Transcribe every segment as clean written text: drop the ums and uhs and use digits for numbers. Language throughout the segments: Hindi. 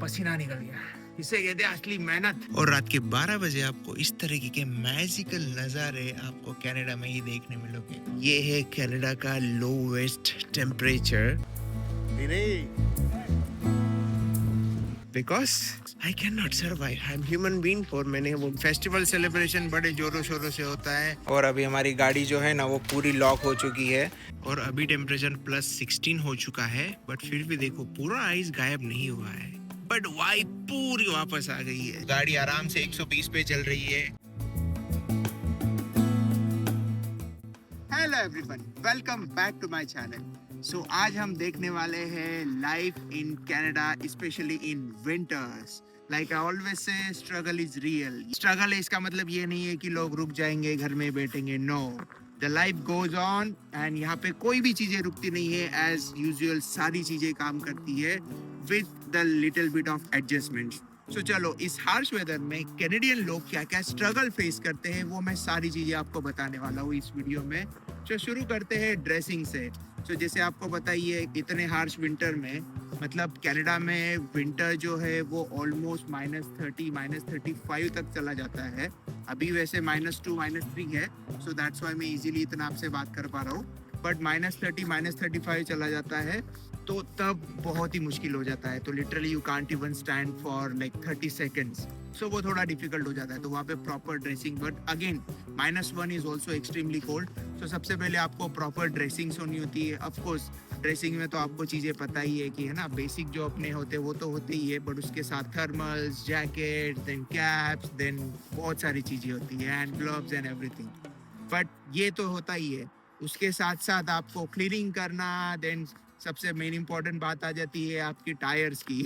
पसीना निकल गया। इसे कहते हैं असली मेहनत। और रात के 12 बजे आपको इस तरीके के मैजिकल नज़ारे आपको कनाडा में ही देखने मिलोगे। ये है कनाडा का lowest temperature. Because I cannot survive. I'm human being। और मैंने वो फेस्टिवल सेलिब्रेशन बड़े जोरों शोरों से होता है। और अभी हमारी गाड़ी जो है ना वो पूरी लॉक हो चुकी है और अभी टेम्परेचर +16 हो चुका है। बट फिर भी देखो पूरा आइस गायब नहीं हुआ है, बट वाइब पूरी वापस आ गई है। गाड़ी आराम से 120 पे चल रही है। Hello everyone, welcome back to my channel. So आज हम देखने वाले हैं life in Canada, specially in winters. Like I always say, struggle is real. Struggle है इसका मतलब ये नहीं है कि लोग रुक जाएंगे, घर में बैठेंगे। No, the life goes on and यहाँ पे कोई भी चीजें रुकती नहीं है। एज यूजुअल सारी चीजें काम करती है with the little bit of adjustment. तो चलो, इस हार्श वेदर में कैनेडियन लोग क्या क्या स्ट्रगल फेस करते हैं वो मैं सारी चीजें आपको बताने वाला हूँ इस वीडियो में। तो शुरू करते हैं ड्रेसिंग से। तो जैसे आपको पता ही है, इतने हार्श विंटर में, मतलब कनाडा में विंटर जो है वो ऑलमोस्ट -30 -35 तक चला जाता है। अभी वैसे -2 -3 है, सो दैट्स वाई मैं इजीली इतना आपसे बात कर पा रहा हूँ। बट -30 -35 चला जाता है तो तब बहुत ही मुश्किल हो जाता है। तो literally you can't even stand for like 30 seconds. So वो थोड़ा डिफिकल्ट हो जाता है। तो वहाँ पे proper dressing, but again -1 is also extremely cold. तो सबसे पहले आपको प्रॉपर ड्रेसिंग्स होनी होती है। ऑफ कोर्स ड्रेसिंग में तो आपको चीज़ें पता ही है कि है ना, बेसिक जो अपने होते हैं वो तो होते ही है, बट उसके साथ thermals, jacket, then caps, then बहुत सारी चीज़ें होती है, hand gloves and everything. But ये तो होता ही है। उसके साथ साथ आपको क्लीनिंग करना, देन सबसे मेन इंपॉर्टेंट बात आ जाती है आपकी टायर्स की।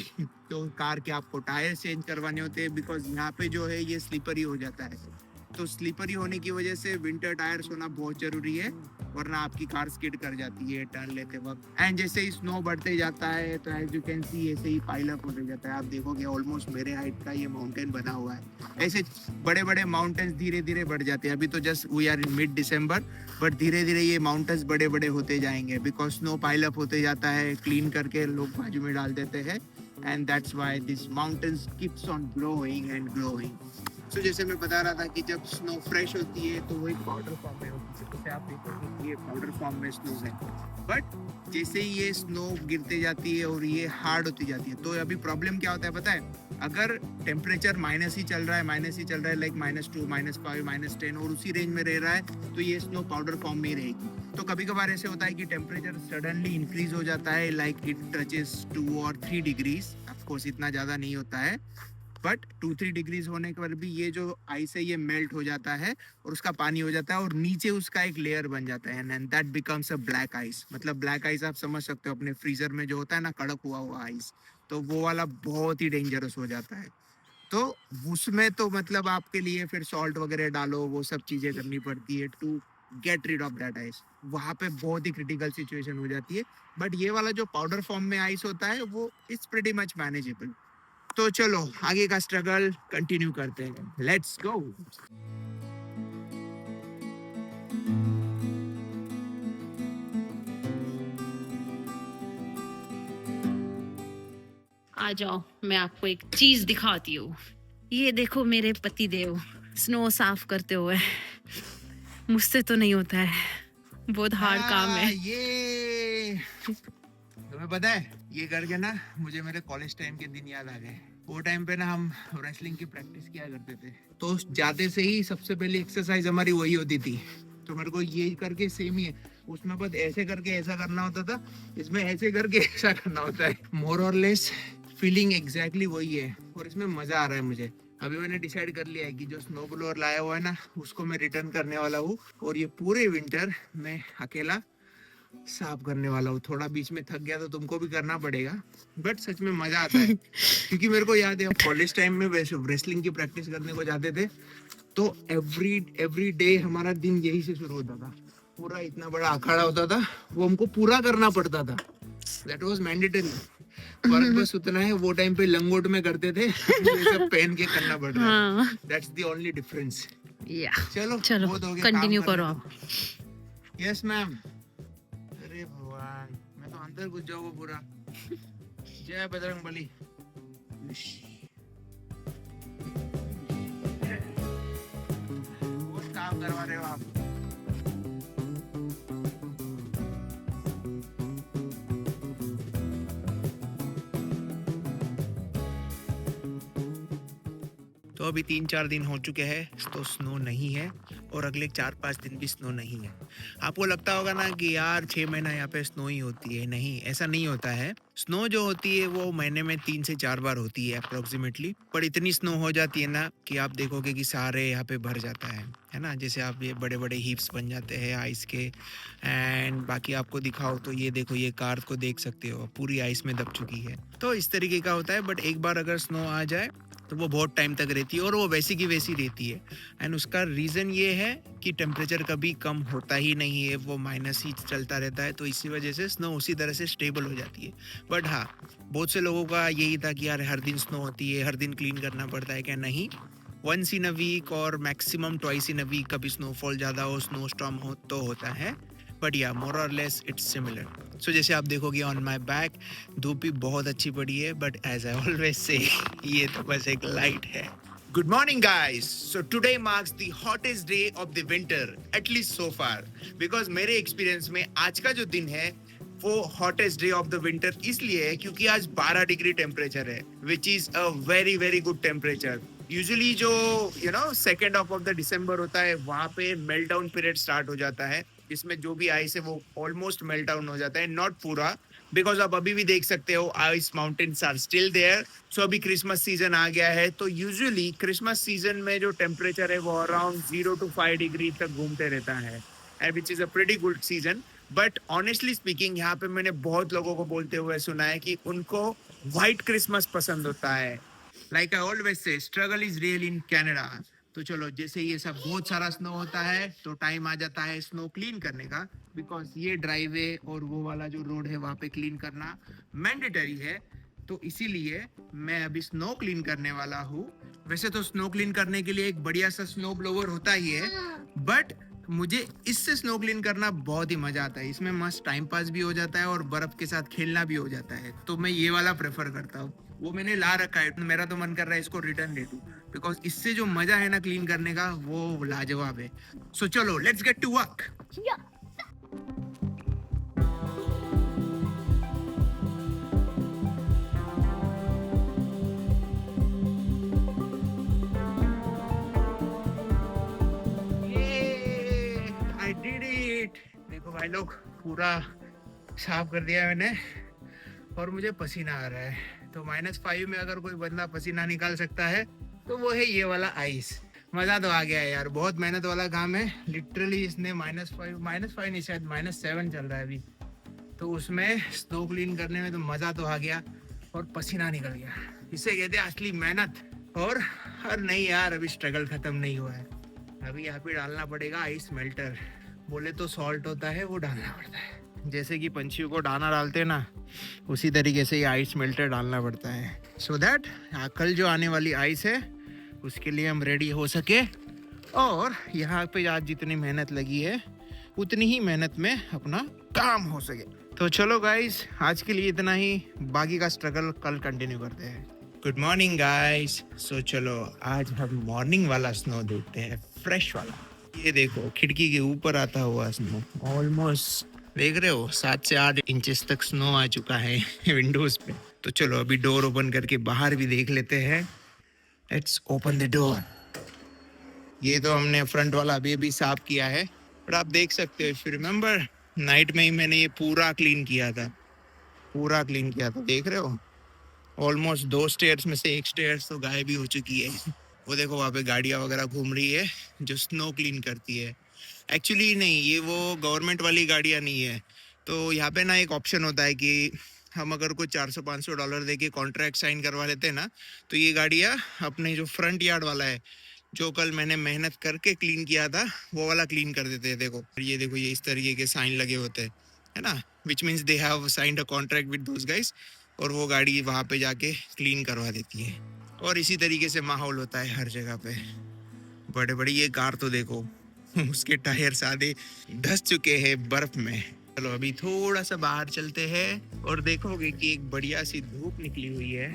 तो कार के आपको टायर चेंज करवाने होते हैं, बिकॉज यहाँ पे जो है ये स्लीपरी हो जाता है। तो स्लीपरी होने की वजह से विंटर टायर्स होना बहुत जरूरी है, वरना आपकी कार स्किड कर जाती है टर्न लेते वक्त। एंड जैसे ही स्नो बढ़ते जाता है तो एज यू कैन सी ऐसे ही पाइल अप होते जाता है। आप देखोगे ऑलमोस्ट मेरे हाइट का ये माउंटेन बना हुआ है। ऐसे बड़े बड़े माउंटेन्स धीरे धीरे बढ़ जाते हैं। अभी तो just we are in mid December, but धीरे धीरे ये माउंटेन्स बड़े बड़े होते जाएंगे, बिकॉज स्नो पाइल अप होते जाता है। क्लीन करके लोग बाजू में डाल देते हैं, and that's why this mountains keeps on growing and growing. तो जैसे मैं बता रहा था कि जब स्नो फ्रेश होती है तो वो एक पाउडर फॉर्म में होती है। जैसे आप देखोगे ये पाउडर फॉर्म में स्नो है, बट जैसे ही ये स्नो गिरते जाती है और ये हार्ड होती जाती है, तो अभी प्रॉब्लम क्या होता है पता है? अगर टेम्परेचर माइनस ही चल रहा है लाइक -2 -5 -10 और उसी रेंज में रह रहा है, तो ये स्नो पाउडर फॉर्म में ही रहेगी। तो कभी कभार ऐसे होता है कि टेम्परेचर सडनली इंक्रीज हो जाता है, लाइक इट टचेस 2 और 3 डिग्रीज। ऑफकोर्स इतना ज़्यादा नहीं होता है, बट 2-3 डिग्रीज होने के बाद भी ये जो आइस है ये मेल्ट हो जाता है और उसका पानी हो जाता है और नीचे उसका एक लेयर बन जाता है, and that becomes a black ice. मतलब ब्लैक आइस आप समझ सकते हो अपने फ्रीजर में जो होता है ना, कड़क हुआ हुआ आइस, तो वो वाला बहुत ही डेंजरस हो जाता है। तो उसमें तो मतलब आपके लिए फिर सॉल्ट वगैरह डालो, वो सब चीज़ें करनी पड़ती है to get rid of that ice. वहाँ पे बहुत ही क्रिटिकल सिचुएशन हो जाती है। बट ये वाला जो पाउडर फॉर्म में आइस होता है वो इट्स प्रीटी मच मैनेजेबल। तो चलो आगे का स्ट्रगल कंटिन्यू करते हैं, लेट्स गो। आ जाओ, मैं आपको एक चीज दिखाती हूँ। ये देखो मेरे पति देव स्नो साफ करते हुए। मुझसे तो नहीं होता है, बहुत हार्ड काम है। ये तुम्हें पता है, ये करके ना मुझे मेरे कॉलेज टाइम के दिन याद आ गए। वो टाइम पे ना हम रेसलिंग की प्रैक्टिस किया करते थे, तो जाते से ही सबसे पहले एक्सरसाइज हमारी वही होती थी। तो मेरे को ये करके सेम ही है, उसमें बस ऐसे करके ऐसा करना होता था, इसमें ऐसे करके ऐसा करना होता है। मोर और लेस फीलिंग एग्जैक्टली वही है, और इसमें मजा आ रहा है मुझे। अभी मैंने डिसाइड कर लिया है कि जो स्नो ब्लोअर लाया हुआ है ना, उसको मैं रिटर्न करने वाला हूँ, और ये पूरे विंटर मैं अकेला साफ करने वाला हूँ। थोड़ा बीच में थक गया तो तुमको भी करना पड़ेगा, बट सच में मजा आता है। क्योंकि मेरे को याद है कॉलेज टाइम में रेसलिंग की प्रैक्टिस करने को जाते थे, तो एवरी डे हमारा दिन यही से शुरू होता था। पूरा इतना बड़ा अखाड़ा होता था, वो हमको पूरा करना पड़ता था। That was mandatory. फर्क बस उतना है, वो टाइम पे लंगोट में करते थे, ये सब पहन के करना पड़ रहा है। That's the only difference. या चलो चलो कंटिन्यू करो आप। Yes ma'am. अरे भगवान, मैं तो अंदर घुस जाऊंगा पूरा। जय बजरंग बली। करवा रहे हो आप? तो अभी 3-4 दिन हो चुके हैं तो स्नो नहीं है, और अगले 4-5 दिन भी स्नो नहीं है। आपको लगता होगा ना कि यार 6 महीना यहाँ पे स्नो ही होती है। नहीं, ऐसा नहीं होता है। स्नो जो होती है वो महीने में 3 से 4 बार होती है अप्रोक्सीमेटली, पर इतनी स्नो हो जाती है ना कि आप देखोगे कि सारे यहाँ पे भर जाता है ना। जैसे आप ये बड़े बड़े हीप्स बन जाते हैं आइस के। एंड बाकी आपको दिखाओ तो ये देखो, ये कार को देख सकते हो, पूरी आइस में दब चुकी है। तो इस तरीके का होता है, बट एक बार अगर स्नो आ जाए तो वो बहुत टाइम तक रहती है, और वो वैसी की वैसी रहती है। एंड उसका रीज़न ये है कि टेम्परेचर कभी कम होता ही नहीं है, वो माइनस ही चलता रहता है। तो इसी वजह से स्नो उसी तरह से स्टेबल हो जाती है। बट हाँ, बहुत से लोगों का यही था कि यार हर दिन स्नो होती है, हर दिन क्लीन करना पड़ता है। क्या? नहीं, वंस इन अ वीक और maximum twice in a week कभी स्नोफॉल ज़्यादा हो, स्नो स्टॉर्म हो तो होता है। बट या मोर और लेस इट्स सिमिलर। सो जैसे आप देखोगे ऑन माई बैक धूप भी बहुत अच्छी पड़ी है, बट एज आई ऑलवेज से ये तो बस एक लाइट है। Good morning, guys. So today marks the hottest day of the winter, at least so far. Because मेरे एक्सपीरियंस में आज का जो दिन है वो hottest day of the winter इसलिए है क्योंकि आज 12 डिग्री टेम्परेचर है, which is a very very good temperature. Usually जो second half of the December होता है वहाँ पे मेल्ट डाउन पीरियड स्टार्ट हो जाता है, जिसमें जो भी आइस है वो ऑलमोस्ट मेल्ट डाउन हो जाता है, नॉट पूरा, बिकॉज आप अभी भी देख सकते हो ice mountains are still there. So अभी क्रिसमस सीजन आ गया है, तो यूजुअली क्रिसमस सीजन में जो टेम्परेचर है वो अराउंड 0 to 5 डिग्री तक घूमते रहता है, and which is a pretty good season. But honestly speaking यहाँ पे मैंने बहुत लोगों को बोलते हुए सुना है कि उनको व्हाइट क्रिसमस पसंद होता है। Like I always say struggle is real in Canada. तो चलो, जैसे ये सब बहुत सारा स्नो होता है तो टाइम आ जाता है स्नो क्लीन करने का, बिकॉज ये ड्राइवे और वो वाला जो रोड है वहाँ पे क्लीन करना मैंडेटरी है। तो इसीलिए मैं अभी स्नो क्लीन करने वाला हूँ। वैसे तो स्नो क्लीन करने के लिए एक बढ़िया सा स्नो ब्लोवर होता ही है, बट मुझे इससे स्नो क्लीन करना बहुत ही मजा आता है। इसमें मस्त टाइम पास भी हो जाता है और बर्फ के साथ खेलना भी हो जाता है, तो मैं ये वाला प्रेफर करता हूँ। वो मैंने ला रखा है, मेरा तो मन कर रहा है इसको रिटर्न दे दूं, बिकॉज इससे जो मजा है ना क्लीन करने का वो लाजवाब है। सो चलो, let's get to work. I did it. देखो भाई लोग, पूरा साफ कर दिया मैंने और मुझे पसीना आ रहा है। तो -5 में अगर कोई बंदा पसीना निकाल सकता है तो वो है ये वाला आइस। मजा तो आ गया है यार, बहुत मेहनत वाला काम है। लिटरली इसने -5 नहीं, शायद -7 चल रहा है अभी, तो उसमें स्नो क्लीन करने में तो मजा तो आ गया और पसीना निकल गया। इसे कहते हैं असली मेहनत। और नहीं यार, अभी स्ट्रगल खत्म नहीं हुआ है। अभी यहाँ पे डालना पड़ेगा आइस मेल्टर। बोले तो सॉल्ट होता है, वो डालना पड़ता है। जैसे कि पंछियों को दाना डालते हैं ना, उसी तरीके से ये आइस मेल्टर डालना पड़ता है, सो दैट कल जो आने वाली आइस है उसके लिए हम रेडी हो सके। और यहाँ पे आज जितनी मेहनत लगी है उतनी ही मेहनत में अपना काम हो सके। तो चलो गाइस, आज के लिए इतना ही, बाकी का स्ट्रगल कल कंटिन्यू करते हैं। Good morning guys. सो चलो, आज हम मॉर्निंग वाला स्नो देखते हैं, फ्रेश वाला। ये देखो, खिड़की के ऊपर आता हुआ स्नो, ऑलमोस्ट देख रहे हो 7 से 8 इंचेस तक स्नो आ चुका है विंडोज पे। तो चलो अभी डोर ओपन करके बाहर भी देख लेते हैं। Let's open the door. ये तो हमने फ्रंट वाला अभी साफ किया है, पर आप देख सकते हो, इफ यू रिमेम्बर, नाइट में ही मैंने ये पूरा क्लीन किया था, देख रहे हो। ऑलमोस्ट 2 स्टेयर्स में से 1 स्टेयर्स तो गायब भी हो चुकी है। वो देखो वहाँ पे गाड़ियाँ वगैरह घूम रही है जो स्नो क्लीन करती है। एक्चुअली नहीं, ये वो गवर्नमेंट वाली गाड़ियाँ नहीं है। तो यहाँ पे ना एक ऑप्शन होता है कि हम अगर कोई $400-500 दे के कॉन्ट्रैक्ट साइन करवा लेते हैं ना, तो ये गाड़ियाँ अपने जो फ्रंट यार्ड वाला है, जो कल मैंने मेहनत करके क्लीन किया था, वो वाला क्लीन कर देते हैं। देखो ये देखो, ये इस तरीके के साइन लगे होते हैं, है ना, which means they have signed a contract with those guys, और वो गाड़ी वहाँ पे जाके क्लीन करवा देती है। और इसी तरीके से माहौल होता है हर जगह पे। बड़े बड़ी ये कार तो देखो उसके टायर सादे धस चुके हैं बर्फ में। चलो अभी थोड़ा सा बाहर चलते हैं और देखोगे कि एक बढ़िया सी धूप निकली हुई है।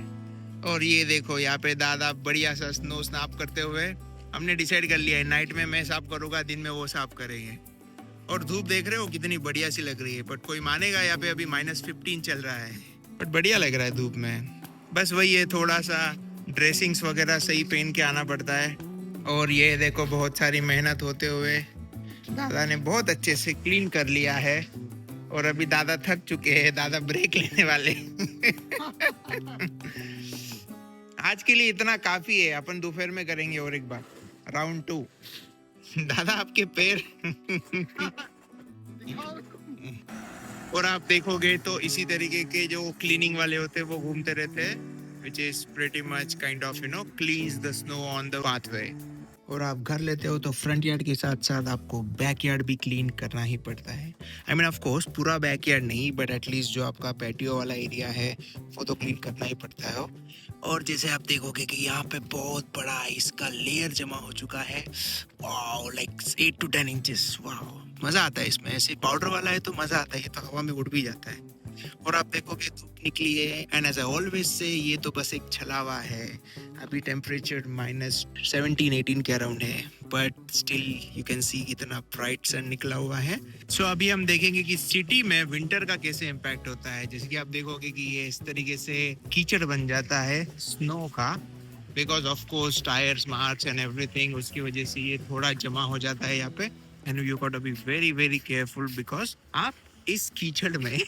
और ये देखो यहाँ पे दादा बढ़िया सा स्नो स्नैप करते हुए हमने डिसाइड कर लिया है, नाइट में मैं साफ करूंगा, दिन में वो साफ करेंगे। और धूप देख रहे हो कितनी बढ़िया सी लग रही है, बट कोई मानेगा यहाँ पे अभी -15 चल रहा है, बट बढ़िया लग रहा है धूप में। बस वही है, थोड़ा सा ड्रेसिंग्स वगैरह सही पहन के आना पड़ता है। और ये देखो बहुत सारी मेहनत होते हुए दादा ने बहुत अच्छे से क्लीन कर लिया है। और अभी दादा थक चुके हैं, दादा ब्रेक लेने वाले। आज के लिए इतना काफी है, अपन दोपहर में करेंगे और एक बार राउंड 2। दादा आपके पैर। और आप देखोगे तो इसी तरीके के जो क्लीनिंग वाले होते हैं वो घूमते रहते हैं, which is pretty much kind of cleans the snow on the pathway। और आप घर लेते हो तो फ्रंट यार्ड के साथ साथ आपको बैक यार्ड भी क्लीन करना ही पड़ता है। आई मीन ऑफ कोर्स पूरा बैक यार्ड नहीं, बट एटलीस्ट जो आपका पैटियो वाला एरिया है वो तो क्लीन करना ही पड़ता है। और जैसे आप देखोगे कि यहाँ पे बहुत बड़ा आइस का लेयर जमा हो चुका है, wow, like 8 to 10 inches. Wow, मजा आता है इसमें। ऐसे पाउडर वाला है तो मजा आता है, ये तो हवा में उड़ भी जाता है। और आप देखोगे धूप निकली है, एंड एज आई ऑलवेज से ये तो बस एक छलावा है। अभी टेम्परेचर -17-18 के अराउंड है, बट स्टिल यू कैन सी कितना ब्राइट सन निकला हुआ है। सो अभी हम देखेंगे कि सिटी में विंटर का कैसे इम्पैक्ट होता है। जैसे कि आप देखोगे कि ये इस तरीके से कीचड़ बन जाता है स्नो का, because of course tyres marks and everything, उसकी वजह से ये थोड़ा जमा हो जाता है यहाँ पे। And you got to be very very careful, because आप इस कीचड़ में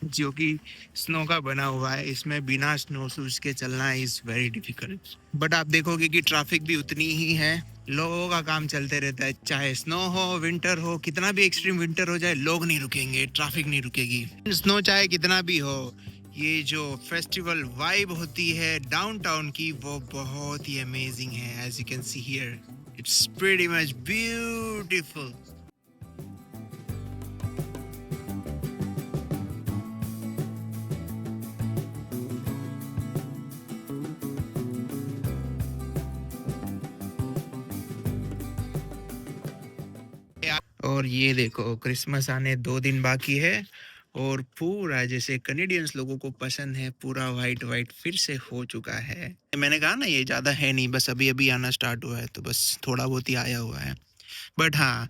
जो कि स्नो का बना हुआ है, इसमें बिना स्नो शूज के चलना इज वेरी डिफिकल्ट। बट आप देखोगे कि ट्रैफिक भी उतनी ही है, लोगों का काम चलते रहता है, चाहे स्नो हो विंटर हो, कितना भी एक्सट्रीम विंटर हो जाए लोग नहीं रुकेंगे, ट्रैफिक नहीं रुकेगी। स्नो चाहे कितना भी हो, ये जो फेस्टिवल वाइब होती है डाउनटाउन की वो बहुत ही अमेजिंग है। As you can see here, it's pretty much beautiful. और ये देखो क्रिसमस आने 2 दिन बाकी है, और पूरा जैसे कनेडियंस लोगों को पसंद है पूरा वाइट वाइट फिर से हो चुका है। मैंने कहा ना ये ज़्यादा है नहीं, बस अभी अभी आना स्टार्ट हुआ है, तो बस थोड़ा बहुत ही आया हुआ है। बट हाँ,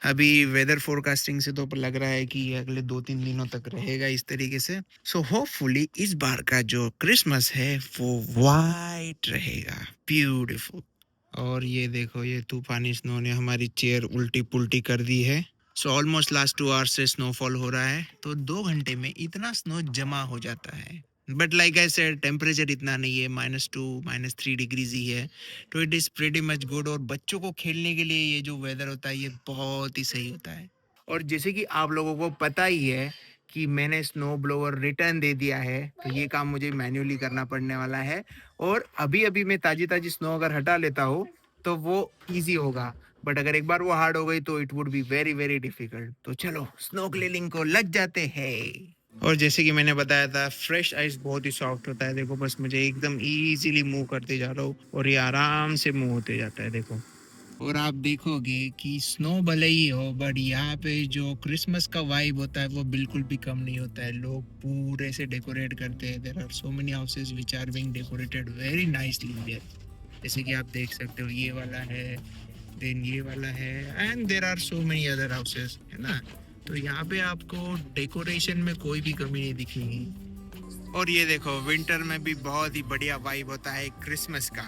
अभी वेदर फोरकास्टिंग से तो लग रहा है कि ये अगले 2-3 दिनों तक रहेगा इस तरीके से। सो होपफुली इस बार का जो क्रिसमस है वो वाइट रहेगा, ब्यूटीफुल। और ये देखो ये तूफानी स्नो ने हमारी चेयर उल्टी पुल्टी कर दी है। सो ऑलमोस्ट लास्ट 2 आवर्स से स्नोफॉल हो रहा है, तो 2 घंटे में इतना स्नो जमा हो जाता है। But like I said, temperature इतना नहीं है, -2 -3 डिग्रीज ही है, तो it is pretty much good. और बच्चों को खेलने के लिए ये जो वेदर होता है ये बहुत ही सही होता है। और जैसे कि आप लोगों को पता ही है कि मैंने स्नो ब्लोअर रिटर्न दे दिया है, तो ये काम मुझे मैन्युअली करना पड़ने वाला है। और अभी अभी मैं ताजी ताजी स्नो अगर हटा लेता हूँ तो वो इजी होगा, बट अगर एक बार वो हार्ड हो गई तो it would be very very difficult. तो चलो स्नो ग्लेलिंग को लग जाते हैं। और जैसे कि मैंने बताया था, फ्रेश आइस बहुत ही सॉफ्ट होता है। देखो बस मुझे एकदम इजीली मूव करते जा रहा हूँ और ये आराम से मूव होते जाता है, देखो। और आप देखोगे कि स्नो भले ही हो, बट यहाँ पे जो क्रिसमस का वाइब होता है वो बिल्कुल भी कम नहीं होता है। लोग पूरे से डेकोरेट करते हैं। There are so many houses which are being decorated very nicely here. जैसे कि आप देख सकते हो, ये वाला है, देन ये वाला है, and there are so many other houses, है ना। तो यहाँ पे आपको डेकोरेशन में कोई भी कमी नहीं दिखेगी। और ये देखो विंटर में भी बहुत ही बढ़िया वाइब होता है क्रिसमस का।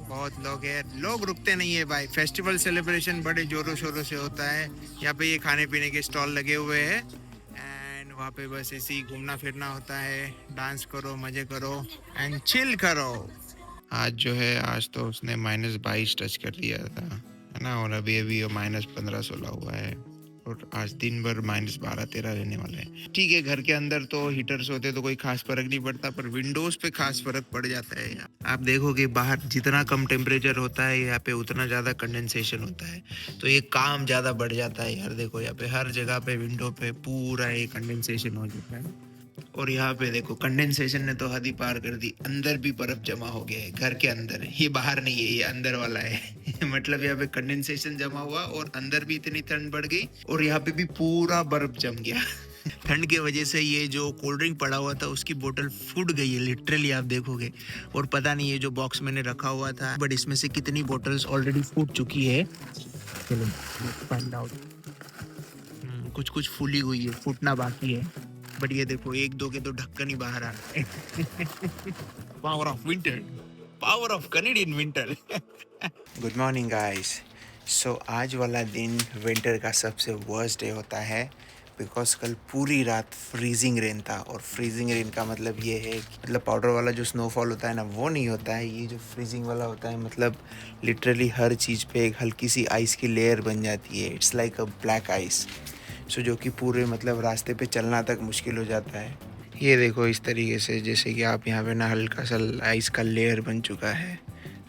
बहुत लोग हैं, लोग रुकते नहीं है भाई। फेस्टिवल सेलिब्रेशन बड़े जोरों शोरों से होता है। यहाँ पे ये खाने पीने के स्टॉल लगे हुए हैं, एंड वहाँ पे बस ऐसे ही घूमना फिरना होता है। डांस करो, मजे करो एंड चिल करो। आज जो है, आज तो उसने -22 टच कर दिया था, है ना। और अभी अभी -15-16 हुआ है, और आज दिन भर -12-13 रहने वाला है। ठीक है, घर के अंदर तो हीटर्स होते तो कोई खास फर्क नहीं पड़ता, पर विंडोज पे खास फर्क पड़ जाता है। आप देखोगे बाहर जितना कम टेम्परेचर होता है, यहाँ पे उतना ज्यादा कंडेंसेशन होता है, तो ये काम ज्यादा बढ़ जाता है यार। देखो यहाँ पे हर जगह पे विंडो पे पूरा ये कंडेंसेशन हो जाता है। और यहाँ पे देखो कंडेंसेशन ने तो हद ही पार कर दी, अंदर भी बर्फ जमा हो गया है। घर के अंदर है, ये बाहर नहीं है, ये अंदर वाला है। मतलब यहाँ पे कंडेंसेशन जमा हुआ और अंदर भी इतनी ठंड बढ़ गई, और यहाँ पे भी पूरा बर्फ जम गया। ठंड के वजह से ये जो कोल्ड ड्रिंक पड़ा हुआ था उसकी बोतल फूट गई है लिटरली, आप देखोगे। और पता नहीं ये जो बॉक्स मैंने रखा हुआ था बट इसमें से कितनी बोतल्स ऑलरेडी फूट चुकी है। चलो फाइंड आउट। कुछ कुछ फूली हुई है, फूटना बाकी है। बट ये देखो एक दो के तो ढक्कन ही बाहर आ रहा है। Power of winter, power of Canadian winter. Good morning guys. So आज वाला दिन विंटर का सबसे वर्स्ट डे होता है बिकॉज कल पूरी रात फ्रीजिंग रेन था। और फ्रीजिंग रेन का मतलब ये है कि मतलब पाउडर वाला जो स्नोफॉल होता है ना वो नहीं होता है, ये जो फ्रीजिंग वाला होता है मतलब लिटरली हर चीज़ पे एक हल्की सी आइस की लेयर बन जाती है। It's like a black ice. So जो कि पूरे मतलब रास्ते पे चलना तक मुश्किल हो जाता है। ये देखो इस तरीके से, जैसे कि आप यहाँ पे ना हल्का सा आइस का लेयर बन चुका है।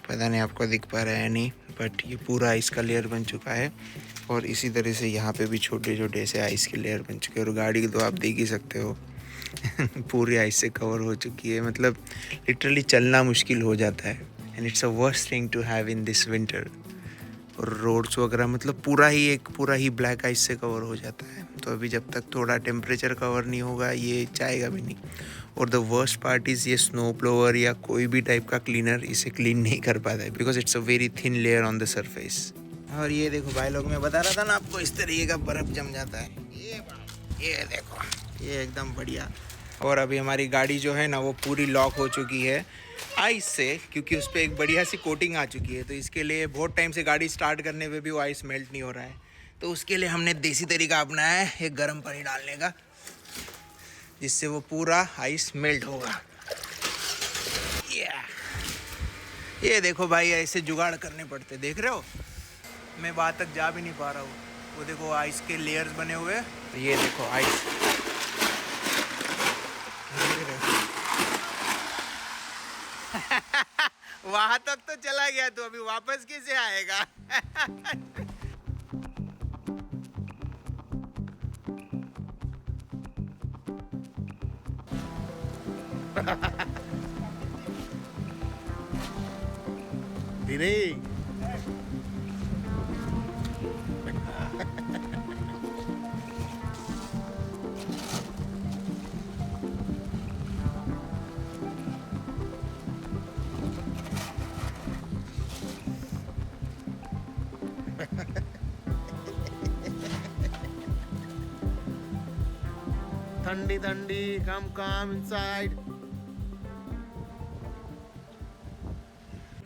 पता नहीं आपको दिख पा रहा है नहीं, बट ये पूरा आइस का लेयर बन चुका है। और इसी तरह से यहाँ पे भी छोटे छोटे से आइस के लेयर बन चुके हैं। और गाड़ी तो आप देख ही सकते हो पूरी आइस से कवर हो चुकी है। मतलब लिटरली चलना मुश्किल हो जाता है। And it's a worst thing to have in this winter. और रोड्स वगैरह मतलब पूरा ही ब्लैक आइस से कवर हो जाता है। तो अभी जब तक थोड़ा टेम्परेचर कवर नहीं होगा ये जाएगा भी नहीं। और द वर्स्ट पार्ट इज़ ये स्नो ब्लोअर या कोई भी टाइप का क्लीनर इसे क्लीन नहीं कर पाता है because it's a very thin layer on the surface. और ये देखो भाई लोग, मैं बता रहा था ना आपको इस तरीके का बर्फ़ जम जाता है। ये देखो, ये एकदम बढ़िया। और अभी हमारी गाड़ी जो है ना वो पूरी लॉक हो चुकी है आइस से, क्योंकि उस पर एक बढ़िया सी कोटिंग आ चुकी है। तो इसके लिए बहुत टाइम से गाड़ी स्टार्ट करने पे भी वो आइस मेल्ट नहीं हो रहा है। तो उसके लिए हमने देसी तरीका अपनाया है एक गर्म पानी डालने का, जिससे वो पूरा आइस मेल्ट होगा। ये देखो भाई, ऐसे जुगाड़ करने पड़ते, देख रहे हो। मैं वहाँ तक जा भी नहीं पा रहा हूँ। वो देखो आइस के लेयर्स बने हुए हैं। ये देखो आइस, वहां तक तो चला गया, तो अभी वापस कैसे आएगा। धीरे। ठंडी ठंडी, कम इनसाइड।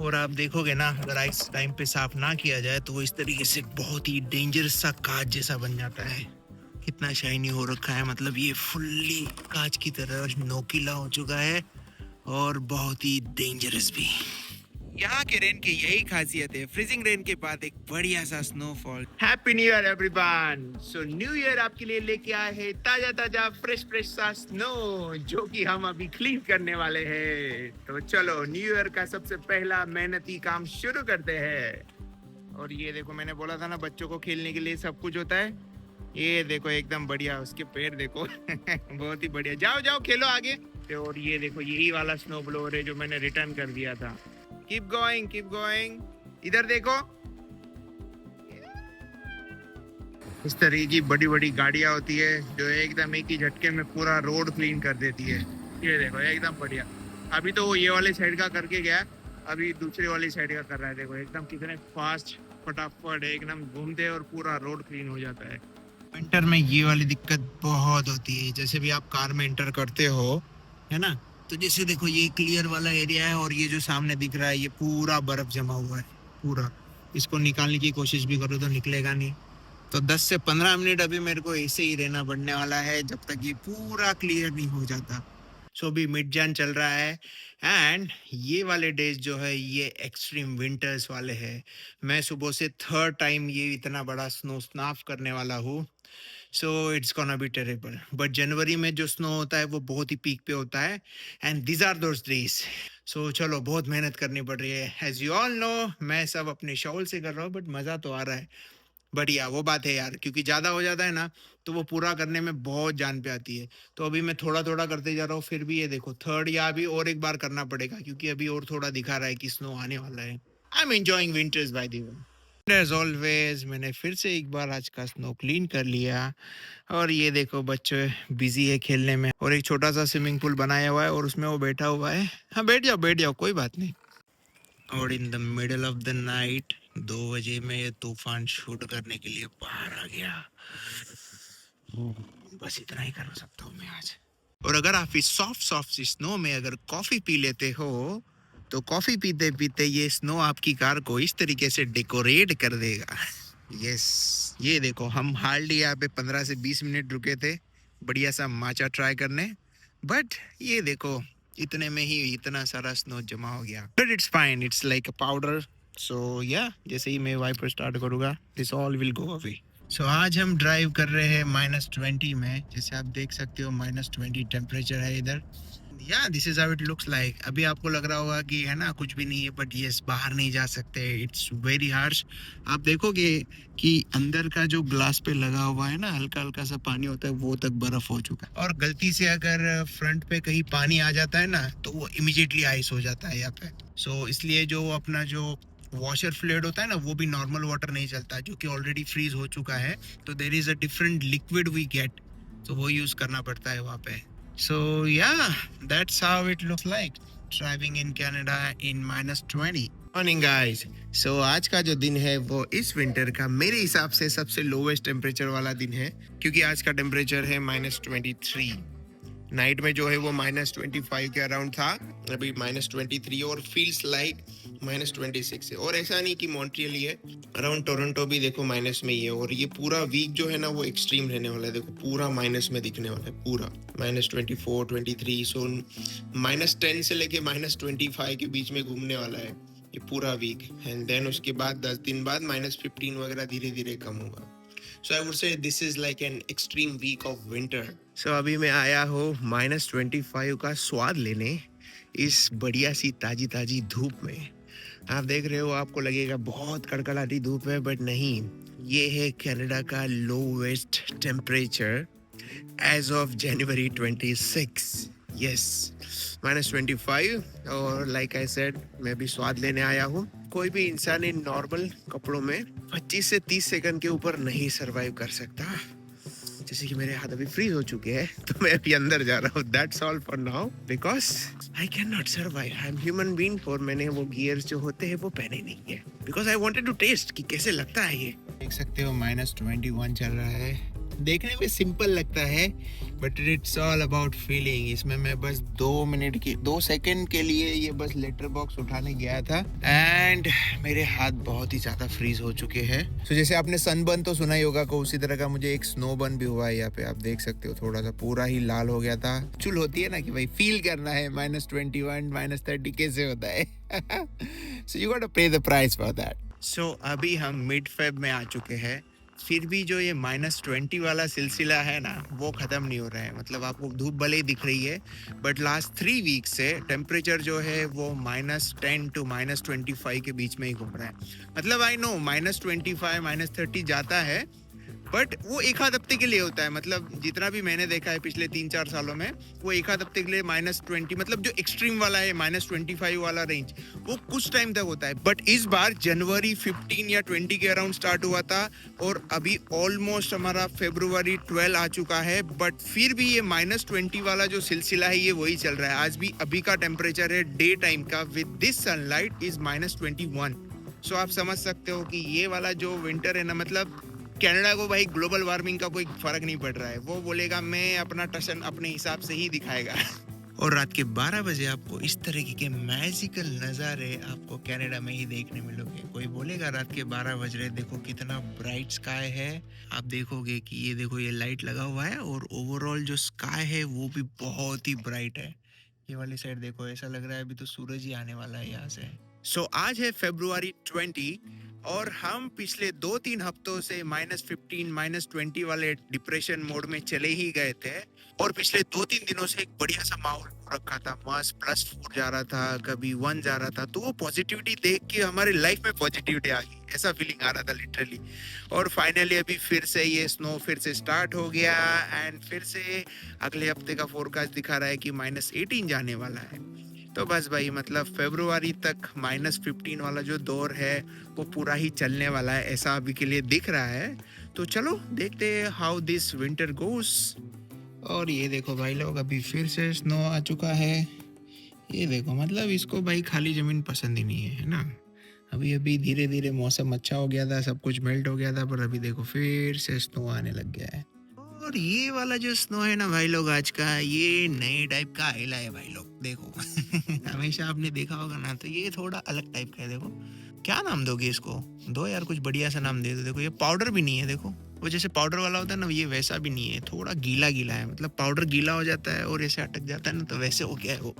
और आप देखोगे ना, अगर आइस टाइम पे साफ ना किया जाए तो वो इस तरीके से बहुत ही डेंजरस सा कांच जैसा बन जाता है। कितना शाइनी हो रखा है, मतलब ये फुल्ली कांच की तरह नोकीला हो चुका है और बहुत ही डेंजरस भी। यहाँ के रेन की यही खासियत है, फ्रीजिंग रेन के बाद एक बढ़िया सा snowfall. Happy new year everyone. So new year आपके लिए लेके आए हैं ताजा ताजा फ्रेश फ्रेश सा स्नो, जो कि हम अभी क्लीन करने वाले हैं। तो चलो न्यू ईयर का सबसे पहला मेहनती काम शुरू करते हैं। और ये देखो, मैंने बोला था ना बच्चों को खेलने के लिए सब कुछ होता है। ये देखो एकदम बढ़िया, उसके पैर देखो। बहुत ही बढ़िया, जाओ जाओ खेलो आगे। और ये देखो यही वाला स्नो ब्लोअर है जो मैंने रिटर्न कर दिया था। Keep going, keep going. इधर देखो, इस तरह की बड़ी बड़ी गाड़ियां होती है जो एकदम एक ही झटके में पूरा रोड क्लीन कर देती है। ये देखो एकदम बढ़िया। अभी तो वो ये वाले साइड का करके गया, अभी दूसरी वाली साइड का कर रहा है। देखो एकदम कितने फास्ट, फटाफट एकदम घूमते हैं और पूरा रोड क्लीन हो जाता है। विंटर में ये वाली दिक्कत बहुत होती है। जैसे भी आप कार में एंटर करते हो, है ना, तो जैसे देखो ये क्लियर वाला एरिया है और ये जो सामने दिख रहा है ये पूरा बर्फ जमा हुआ है पूरा। इसको निकालने की कोशिश भी करो तो निकलेगा नहीं। तो 10 से 15 मिनट अभी मेरे को ऐसे ही रहना पड़ने वाला है जब तक ये पूरा क्लियर नहीं हो जाता। सो भी मिड जैन चल रहा है एंड ये वाले डेज जो है ये एक्सट्रीम विंटर्स वाले हैं। मैं सुबह से थर्ड टाइम ये इतना बड़ा स्नो स्नाफ करने वाला हूँ। So it's gonna be terrible. But जनवरी में जो स्नो होता है वो बहुत ही पीक पे होता है and these are those days. So चलो, बहुत मेहनत करनी पड़ रही है। एज यू ऑल नो, मैं सब अपने शौल से कर रहा हूँ बट मज़ा तो आ रहा है। बढ़िया वो बात है यार, क्योंकि ज़्यादा हो जाता है ना तो वो पूरा करने में बहुत जान पे आती है। तो अभी मैं थोड़ा थोड़ा करते जा रहा हूँ, फिर भी ये देखो थर्ड या अभी और एक बार करना पड़ेगा क्योंकि अभी और थोड़ा दिखा रहा है कि स्नो आने वाला है। I am enjoying winters by the way. As always मैंने फिर से एक बार आज का स्नो क्लीन कर लिया। और ये देखो बच्चे बिजी है खेलने में, और एक छोटा सा स्विमिंग पूल बनाया हुआ है और उसमें वो बैठा हुआ है। हाँ बैठ जाओ कोई बात नहीं। और in the middle of the night 2 बजे में ये तूफान शूट करने के लिए बाहर आ गया। बस इतना ही कर सकता हूँ मैं आज। और अगर आप इस सॉफ्ट सॉफ्ट स्नो में अगर कॉफी पी लेते हो, तो कॉफी पीते पीते ये स्नो आपकी कार को इस तरीके से डेकोरेट कर देगा। यस, ये देखो हम हार्डली यहाँ पे 15 से 20 मिनट रुके थे बढ़िया सा माचा ट्राई करने, बट ये देखो इतने में ही इतना सारा स्नो जमा हो गया। But it's fine, it's like a powder. So या जैसे ही मैं वाइपर स्टार्ट करूँगा this all will go away. So आज हम ड्राइव कर रहे हैं -20 में, जैसे आप देख सकते हो -20 टेम्परेचर है इधर। या this is how it looks like. अभी आपको लग रहा होगा कि है ना कुछ भी नहीं है, बट यस बाहर नहीं जा सकते, इट्स वेरी हार्श। आप देखोगे कि अंदर का जो ग्लास पे लगा हुआ है ना हल्का हल्का सा पानी होता है, वो तक बर्फ हो चुका है। और गलती से अगर फ्रंट पे कहीं पानी आ जाता है ना तो वो इमिजिएटली आइस हो जाता है यहाँ पे। सो इसलिए जो अपना जो वॉशर फ्लूइड होता है ना वो भी नॉर्मल वाटर नहीं चलता, जो कि ऑलरेडी फ्रीज हो चुका है। तो there is a different liquid we get, तो वो यूज करना पड़ता है वहाँ पे। So yeah, that's how it looks like driving in Canada in -20. Morning guys. So आज का जो दिन है वो इस विंटर का मेरे हिसाब से सबसे लोवेस्ट टेम्परेचर वाला दिन है, क्योंकि आज का टेम्परेचर है -23। नाइट में जो है वो -25 के अराउंड था, अभी -23 और फील्स लाइक -26 है। और ऐसा नहीं कि मॉन्ट्रियल ही है, अराउंड टोरंटो भी देखो माइनस में ही है। और ये पूरा वीक जो है ना वो एक्सट्रीम रहने वाला है, देखो पूरा माइनस में दिखने वाला है, पूरा -24 23। सो -10 से लेके -25 के बीच में घूमने वाला है ये पूरा वीक। एंड देन उसके बाद 10 दिन बाद -15 वगैरह धीरे धीरे कम होगा। So I would say this is like an extreme week of winter. So अभी मैं आया हूँ -25 का स्वाद लेने इस बढ़िया सी ताजी ताजी धूप में। आप देख रहे हो आपको लगेगा बहुत कड़कड़ाती धूप है, बट नहीं, ये है कनाडा का lowest temperature as of January 26। Yes, -25। और लाइक आई सेड मैं भी स्वाद लेने आया हूँ। कोई भी इंसान इन नॉर्मल कपड़ों में 25 से 30 सेकंड के ऊपर नहीं सरवाइव कर सकता। जैसे कि मेरे हाथ अभी फ्रीज हो चुके हैं, तो मैं अभी अंदर जा रहा हूँ। That's all for now, because I can not survive. I am human being, और मैंने वो गियर्स जो होते हैं वो पहने नहीं है, because I wanted to test कि कैसे लगता है ये। देख सकते हो -21 चल रहा है। देखने में सिंपल लगता है, but it's all about feeling. इसमें मैं बस 2 सेकंड के लिए ये बस लेटर बॉक्स उठाने गया था, एंड मेरे हाथ बहुत ही ज्यादा फ्रीज हो चुके हैं। तो जैसे आपने सनबर्न तो सुना ही होगा को, उसी तरह का मुझे एक स्नोबर्न भी हुआ है यहाँ पे। आप देख सकते हो थोड़ा सा पूरा ही लाल हो गया था। चुल होती है ना कि भाई फील करना है -21 -30 कैसे होता है। सो यू गॉट टू पे द प्राइस फॉर दैट। सो अभी हम मिड फेब में आ चुके हैं, फिर भी जो ये -20 वाला सिलसिला है ना वो खत्म नहीं हो रहा है। मतलब आपको धूप भले ही दिख रही है, बट लास्ट 3 वीक से टेम्परेचर जो है वो -10 to -25 के बीच में ही घूम रहा है। मतलब आई नो -25 -30 जाता है, बट वो एक आध हफ्ते के लिए होता है। मतलब जितना भी मैंने देखा है पिछले 3-4 सालों में, वो एक आध हफ्ते के लिए -20, मतलब जो एक्सट्रीम वाला है -25 वाला रेंज, वो कुछ टाइम तक होता है। बट इस बार जनवरी 15 या 20 के अराउंड स्टार्ट हुआ था, और अभी ऑलमोस्ट हमारा फरवरी 12 आ चुका है, बट फिर भी ये -20 वाला जो सिलसिला है ये वही चल रहा है। आज भी अभी का टेम्परेचर है डे टाइम का विद दिस सनलाइट इज -21। सो आप समझ सकते हो कि ये वाला जो विंटर है ना, मतलब कनाडा को भाई ग्लोबल वार्मिंग का कोई फर्क नहीं पड़ रहा है। वो बोलेगा मैं अपना टशन अपने हिसाब से ही दिखाएगा। और रात के 12 बजे आपको इस तरीके के मैजिकल नज़ारे आपको कनाडा में ही देखने मिलोगे। कोई बोलेगा रात के 12 बज रहे, देखो कितना ब्राइट स्काई है। आप देखोगे कि ये देखो ये लाइट लगा हुआ है, और ओवरऑल जो स्काई है वो भी बहुत ही ब्राइट है। ये वाली साइड देखो, ऐसा लग रहा है अभी तो सूरज ही आने वाला है यहाँ से। सो आज है फरवरी 20, और हम पिछले 2-3 हफ्तों से -15 -20 वाले डिप्रेशन मोड में चले ही गए थे, और पिछले 2-3 दिनों से एक बढ़िया सा माहौल हो रखा था। मस्त +4 जा रहा था, कभी 1 जा रहा था, तो वो पॉजिटिविटी देख के हमारे लाइफ में पॉजिटिविटी आ गई, ऐसा फीलिंग आ रहा था लिटरली। और फाइनली अभी फिर से ये स्नो फिर से स्टार्ट हो गया, एंड फिर से अगले हफ्ते का फोरकास्ट दिखा रहा है कि -18 जाने वाला है। तो बस भाई मतलब फरवरी तक -15 वाला जो दौर है वो पूरा ही चलने वाला है, ऐसा अभी के लिए दिख रहा है। तो चलो देखते हैं हाउ दिस विंटर गोस। और ये देखो भाई लोग, अभी फिर से स्नो आ चुका है। ये देखो मतलब इसको भाई खाली जमीन पसंद ही नहीं है ना। अभी अभी धीरे धीरे मौसम अच्छा हो गया था, सब कुछ मेल्ट हो गया था, पर अभी देखो फिर से स्नो आने लग गया है। और ये वाला जो स्नो है ना भाई लोग आज का, ये नए टाइप का आइला है भाई लोग, देखो। हमेशा आपने देखा होगा ना, तो ये थोड़ा अलग टाइप का है। देखो क्या नाम दोगे इसको, दो यार कुछ बढ़िया सा नाम दे दो। देखो ये पाउडर भी नहीं है, देखो वो जैसे पाउडर वाला होता है ना, ये वैसा भी नहीं है, थोड़ा गीला गीला है। मतलब पाउडर गीला हो जाता है और ऐसे अटक जाता है ना, तो वैसे हो गया है वो।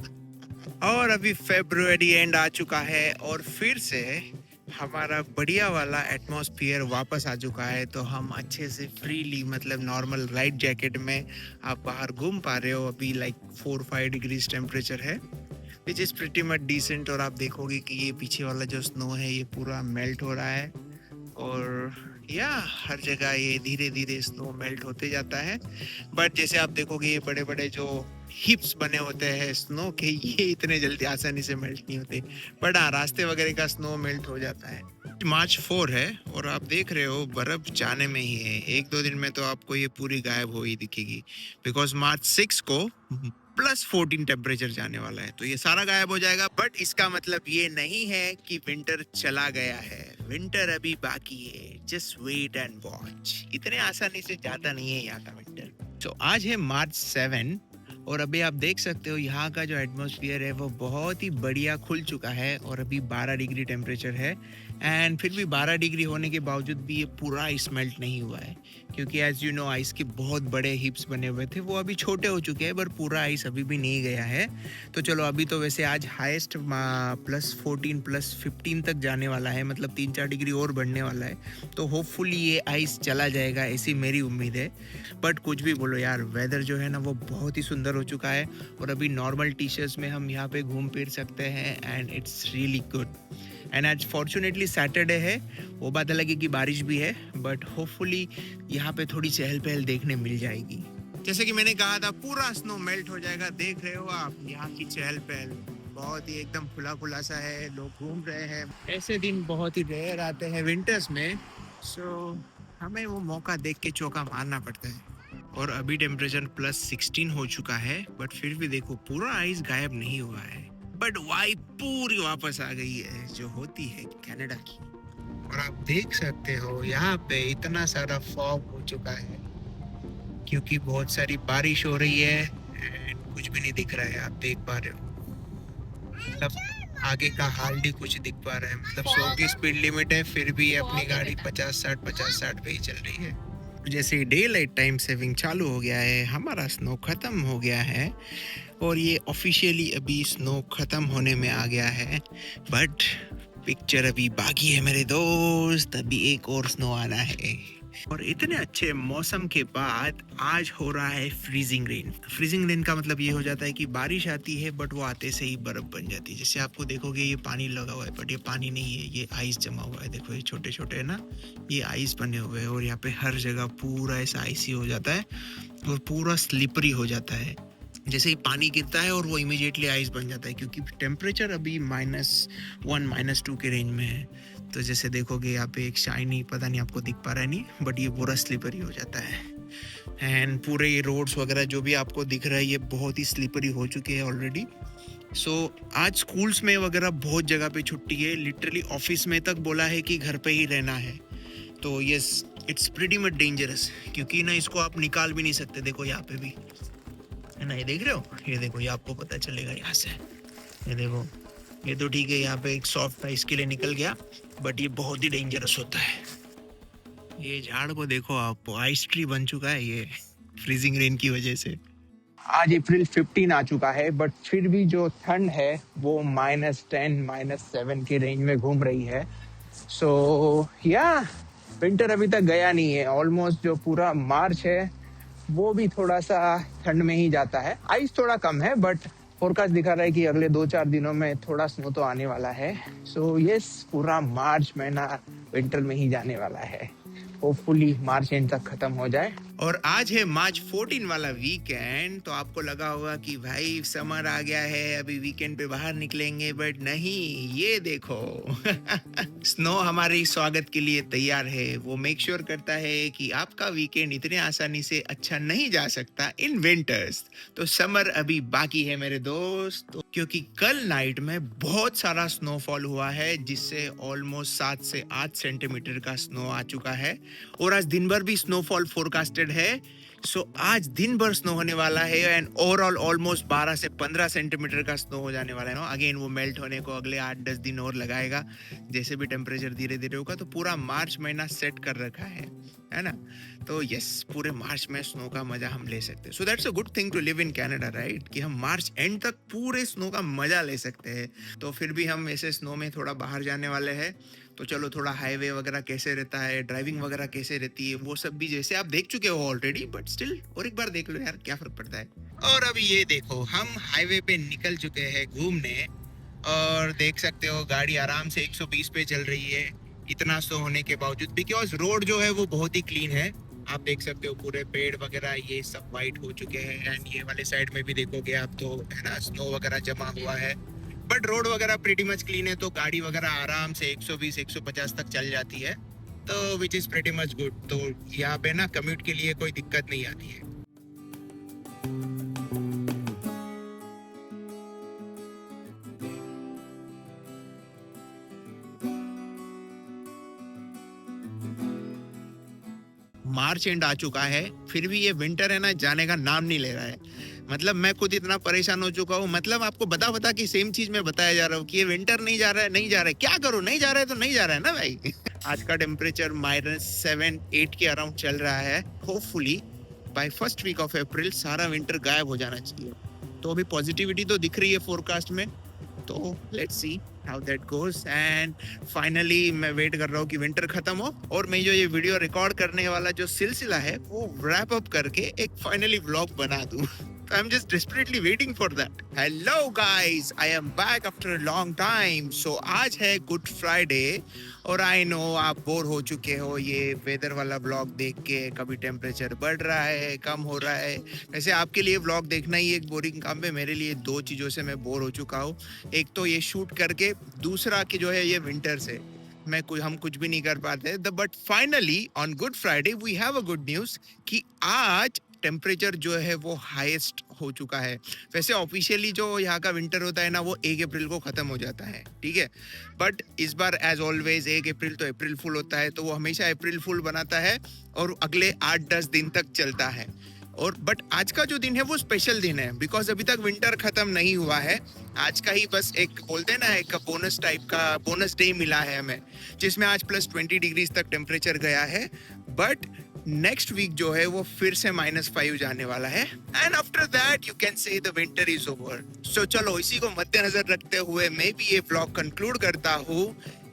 और अभी फरवरी एंड आ चुका है और फिर से हमारा बढ़िया वाला एटमॉस्फेयर वापस आ चुका है। तो हम अच्छे से फ्रीली मतलब नॉर्मल लाइट जैकेट में आप बाहर घूम पा रहे हो। अभी लाइक 4-5 डिग्रीज टेम्परेचर है, which is pretty much decent. और आप देखोगे कि ये पीछे वाला जो स्नो है ये पूरा मेल्ट हो रहा है, और या हर जगह ये धीरे धीरे स्नो मेल्ट होते जाता है। बट जैसे आप देखोगे ये बड़े बड़े जो हिप्स बने होते हैं स्नो के, ये इतने जल्दी आसानी से मेल्ट नहीं होते। बट हाँ, रास्ते वगैरह का स्नो मेल्ट हो जाता है। मार्च 4 है और आप देख रहे हो बर्फ जाने में ही है, 1-2 दिन में तो आपको ये पूरी गायब हो ही दिखेगी। बिकॉज मार्च 6 को +14 टेम्परेचर जाने वाला है, तो ये सारा गायब हो जाएगा। बट इसका मतलब ये नहीं है कि विंटर चला गया है, विंटर अभी बाकी है। जस्ट वेट एंड वॉच, इतने आसानी से जाता नहीं है यहाँ का विंटर। तो आज है मार्च 7 और अभी आप देख सकते हो यहाँ का जो एटमॉस्फेयर है वो बहुत ही बढ़िया खुल चुका है। और अभी 12 डिग्री टेम्परेचर है, एंड फिर भी 12 डिग्री होने के बावजूद भी ये पूरा आइस मेल्ट नहीं हुआ है, क्योंकि एज यू नो आइस के बहुत बड़े हिप्स बने हुए थे, वो अभी छोटे हो चुके हैं, पर पूरा आइस अभी भी नहीं गया है। तो चलो अभी तो वैसे आज हाईएस्ट +14 +15 तक जाने वाला है, मतलब 3-4 डिग्री और बढ़ने वाला है। तो होपफुली ये आइस चला जाएगा, ऐसी मेरी उम्मीद है। बट कुछ भी बोलो यार, वेदर जो है ना वो बहुत ही सुंदर हो चुका है, और अभी नॉर्मल टी शर्ट्स में हम यहाँ पे घूम फिर सकते हैं, and it's really good. And आज फॉर्चुनेटली सैटरडे है, वो बात अलग है कि बारिश भी है, बट होपफुली यहाँ पे थोड़ी चहल पहल देखने मिल जाएगी। जैसे कि मैंने कहा था पूरा स्नो मेल्ट हो जाएगा, देख रहे हो आप यहाँ की चहल पहल बहुत ही एकदम खुला खुला सा है, लोग घूम रहे हैं। ऐसे दिन बहुत ही रेयर आते हैं विंटर्स में, सो हमें वो मौका देख के चौका मारना पड़ता है। और अभी टेम्परेचर +16 हो चुका है, बट फिर भी देखो पूरा आइस गायब नहीं हुआ है, बट वाइब पूरी वापस आ गई है जो होती है कनाडा की। और आप देख सकते हो यहाँ पे इतना सारा फॉग हो चुका है, क्योंकि बहुत सारी बारिश हो रही है, एंड कुछ भी नहीं दिख रहा है। आप देख पा रहे हो मतलब आगे का हाल कुछ दिख पा रहा है। मतलब 100 की स्पीड लिमिट है, फिर भी अपनी गाड़ी 50-60 पे ही चल रही है। जैसे डे लाइट टाइम सेविंग चालू हो गया है, हमारा स्नो खत्म हो गया है, और ये ऑफिशियली अभी स्नो खत्म होने में आ गया है। बट पिक्चर अभी बाकी है मेरे दोस्त, अभी एक और स्नो आना है। और इतने अच्छे मौसम के बाद आज हो रहा है फ्रीजिंग रेन। फ्रीजिंग रेन का मतलब ये हो जाता है कि बारिश आती है, बट वो आते से ही बर्फ बन जाती है। जैसे आपको देखोगे ये पानी लगा हुआ है, बट ये पानी नहीं है, ये आइस जमा हुआ है। देखो ये छोटे छोटे है ना, ये आइस बने हुए हैं, और यहाँ पे हर जगह पूरा ऐसा आइसी हो जाता है और पूरा स्लिपरी हो जाता है। जैसे ही पानी गिरता है और वो इमीडिएटली आइस बन जाता है, क्योंकि टेम्परेचर अभी -1 -2 के रेंज में है। तो जैसे देखोगे यहाँ पे एक शाइनी, पता नहीं आपको दिख पा रहा है नहीं, बट ये पूरा स्लिपरी हो जाता है। एंड पूरे ये रोड्स वगैरह जो भी आपको दिख रहा है ये बहुत ही स्लिपरी हो चुके हैं ऑलरेडी। सो आज स्कूल्स में वगैरह बहुत जगह पे छुट्टी है, लिटरली ऑफिस में तक बोला है कि घर पे ही रहना है। तो yes, it's pretty much dangerous, क्योंकि ना इसको आप निकाल भी नहीं सकते। देखो यहाँ पे भी है ना, ये देख रहे हो, ये देखो, ये आपको पता चलेगा यहाँ से। ये देखो, ये तो ठीक है, यहाँ पे एक सॉफ्ट आइस के लिए निकल गया, बट ये बहुत ही डेंजरस होता है। ये झाड़ को देखो आप, आइस ट्री बन चुका है ये फ्रीजिंग रेन की वजह से। आज अप्रैल 15 आ चुका है, बट फिर भी जो ठंड है वो -10 -7 के रेंज में घूम रही है। सो या विंटर अभी तक गया नहीं है। ऑलमोस्ट जो पूरा मार्च है वो भी थोड़ा सा ठंड में ही जाता है। आइस थोड़ा कम है, बट फोरकास्ट दिखा रहा है कि अगले 2-4 दिनों में थोड़ा स्नो तो आने वाला है। सो यस, पूरा मार्च महीना विंटर में ही जाने वाला है। होपफुली मार्च एंड तक खत्म हो जाए। और आज है मार्च 14 वाला वीकेंड, तो आपको लगा होगा कि भाई समर आ गया है, अभी वीकेंड पे बाहर निकलेंगे, बट नहीं, ये देखो स्नो हमारे स्वागत के लिए तैयार है। वो मेक श्योर करता है कि आपका वीकेंड इतने आसानी से अच्छा नहीं जा सकता इन विंटर्स। तो समर अभी बाकी है मेरे दोस्त, क्योंकि कल नाइट में बहुत सारा स्नोफॉल हुआ है, जिससे ऑलमोस्ट 7 से 8 सेंटीमीटर का स्नो आ चुका है। और आज दिन भर भी स्नोफॉल फोरकास्टेड है। सो आज दिन भर स्नो होने वाला है एंड ओवरऑल ऑलमोस्ट 12 से 15 सेंटीमीटर का स्नो हो जाने वाला है ना। अगेन वो मेल्ट होने को अगले 8-10 दिन और लगाएगा। जैसे भी टेम्परेचर धीरे धीरे होगा, तो पूरा मार्च महीना सेट कर रखा है ना। तो यस, पूरे मार्च में स्नो का मजा हम ले सकते हैं। So that's a good thing to live in Canada, right, कि हम मार्च एंड तक पूरे स्नो का मजा ले सकते हैं। तो फिर भी हम ऐसे स्नो में थोड़ा बाहर जाने वाले हैं। तो चलो थोड़ा हाईवे वगैरह कैसे रहता है, ड्राइविंग वगैरह कैसे रहती है, वो सब भी जैसे आप देख चुके हो ऑलरेडी, बट स्टिल और एक बार देख लो यार, क्या फर्क पड़ता है। और अभी ये देखो, हम हाईवे पे निकल चुके हैं घूमने, और देख सकते हो गाड़ी आराम से 120 पे चल रही है, इतना स्नो होने के बावजूद, बिकॉज रोड जो है वो बहुत ही क्लीन है। आप देख सकते हो पूरे पेड़ वगैरह ये सब वाइट हो चुके हैं, एंड ये वाले साइड में भी देखोगे आप तो है ना, स्नो वगैरह जमा हुआ है, बट रोड वगैरह प्रीटी मच क्लीन है। तो गाड़ी वगैरह आराम से 120-150 तक चल जाती है, तो which is pretty much good. तो यहाँ पे ना कम्यूट के लिए कोई दिक्कत नहीं आती है। मार्च एंड आ चुका है, फिर भी ये विंटर है ना, जाने का नाम नहीं ले रहा है। मतलब मैं खुद इतना परेशान हो चुका हूँ। मतलब आपको बता की सेम चीज मैं बताया जा रहा हूँ कि ये विंटर नहीं जा रहा है, नहीं जा रहा है, क्या करूँ, नहीं जा रहा है तो नहीं जा रहा है ना भाई। आज का टेम्परेचर -7-8 के अराउंड चल रहा है। Hopefully by first week of April सारा विंटर गायब हो जाना चाहिए। तो अभी पॉजिटिविटी तो दिख रही है फोरकास्ट में, तो let's see how that goes. And finally मैं वेट कर रहा हूँ कि विंटर खत्म हो, और मैं जो ये वीडियो रिकॉर्ड करने वाला जो सिलसिला है वो रैप अप करके एक फाइनली व्लॉग बना दूँ। I'm just desperately waiting for that. Hello guys, I am back after a long time. So आज है गुड फ्राइडे, और आई नो आप बोर हो चुके हो ये वेदर वाला व्लॉग देख के। कभी टेम्परेचर बढ़ रहा है, कम हो रहा है। वैसे आपके लिए व्लॉग देखना ही एक बोरिंग काम है, मेरे लिए 2 चीज़ों से मैं बोर हो चुका हूँ। एक तो ये शूट करके, दूसरा कि जो है ये विंटर से हम कुछ भी नहीं कर पाते। But finally on Good Friday we have a good news कि आज टेम्परेचर जो है वो हाईएस्ट हो चुका है। वैसे ऑफिशियली जो यहाँ का विंटर होता है ना, वो 1 अप्रैल को खत्म हो जाता है, ठीक है। बट इस बार एज ऑलवेज 1 अप्रैल तो अप्रैल फुल होता है, तो वो हमेशा अप्रैल फुल बनाता है और अगले 8-10 दिन तक चलता है। और बट आज का जो दिन है वो स्पेशल दिन है, बिकॉज अभी तक विंटर खत्म नहीं हुआ है। आज का ही बस एक बोलते हैं ना, एक बोनस टाइप का बोनस डे मिला है हमें, जिसमें आज +20 डिग्रीज तक टेम्परेचर गया है। बट नेक्स्ट वीक जो है वो फिर से -5 जाने वाला है, and after that you can say the winter is over. So चलो इसी को मद्देनजर रखते हुए मैं भी ये व्लॉग कंक्लूड करता हूँ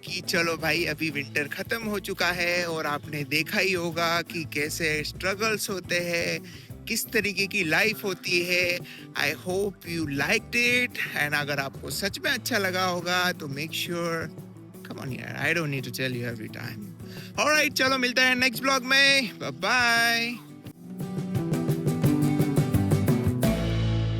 कि चलो भाई, अभी विंटर खत्म हो चुका है, और आपने देखा ही होगा कि कैसे स्ट्रगल्स होते हैं, किस तरीके की लाइफ होती है। I hope you liked it, and अगर आपको सच में अच्छा लगा होगा तो मेक श्योर, कम ऑन यार, I don't need to tell you every time. Alright, चलो मिलते हैं नेक्स्ट ब्लॉग में, बाय बाय।